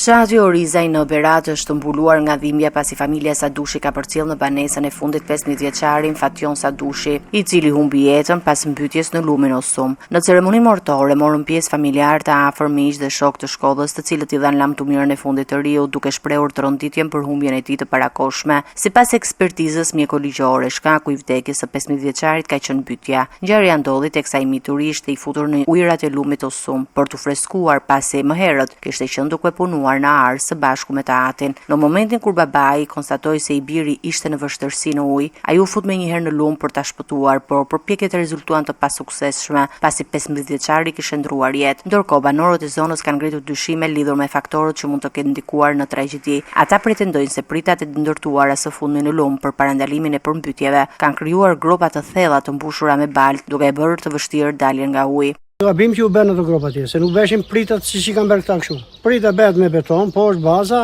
Fshati Orizaj në Berat është mbuluar nga dhimbja pasi familja Sadushi ka përcjell në banesën e fundit 15-vjeçarin Fatjon Sadushi, i cili humbi jetën pas mbytyjes në lumin Osum. Në ceremoninë martore morën pjesë familjarë të afër, miq dhe shok të shkollës, të cilët i dhanë lam të mirën e fundit të riut, duke shprehur tërënditjen për humbjen e tij të parakohshme. Sipas ekspertizës mjekoligjore, shkaku i vdekjes së 15-vjeçarit ka qenë mbytyja. Ngjarja ndodhi teksa i mituri ishte i futur në ujërat e lumit Osum për t'u freskuar pasi më herët kishte qenë duke punuar në Ar së bashku me të atin. Në momentin kur babai konstatoi se i biri ishte në vështirësi në ujë, ai u fut menjëherë në lum për ta shpëtuar, por përpjekjet rezultuan të pasuksesshme pasi 15-vjeçari kishte ndruar jetë. Ndërkohë banorët e zonës kanë ngritur dyshime lidhur me faktorët që mund të ketë ndikuar në tragjedi. Ata pretendojnë se pritat e ndërtuara së fundmi në lum për parandalimin e përmbytjeve kanë krijuar gropa të thella të mbushura me baltë, duke e bërë të vështirë daljen nga uji. Gabim që u bën ato gropa atje, se nuk beshin pritat si kanë bërë këta kështu. Prita bëhet me beton, poshtë baza,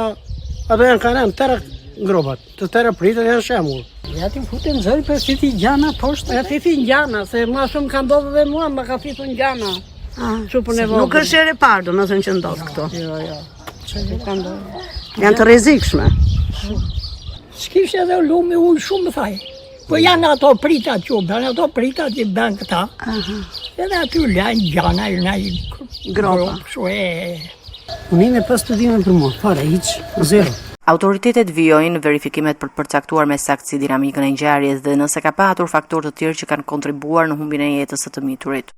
ato kanë tërë gropat. Të tëra pritat janë shembull. Ja ti futen zëri për si gjana poshtë. Ja ti gjana, se më shumë ka ndodhur dhe mua, më ka fitur gjana. Nuk është herë e parë, domethënë që ndodh këto. Jo. Çfarë ka ndodhur? Janë të rrezikshme. S'kishte edhe lumi ujë shumë thaj. Po janë ato pritat që bën, ato pritat që bën këta. Edhe aty lajnë gjana, lajnë gropa. Unë me pas studimin për mua, fare, hiç, zero. Autoritetet vijojnë verifikimet për të përcaktuar me saktësi dinamikën e ngjarjes dhe nëse ka patur faktorë të tjerë që kanë kontribuar në humbjen e jetës së të miturit.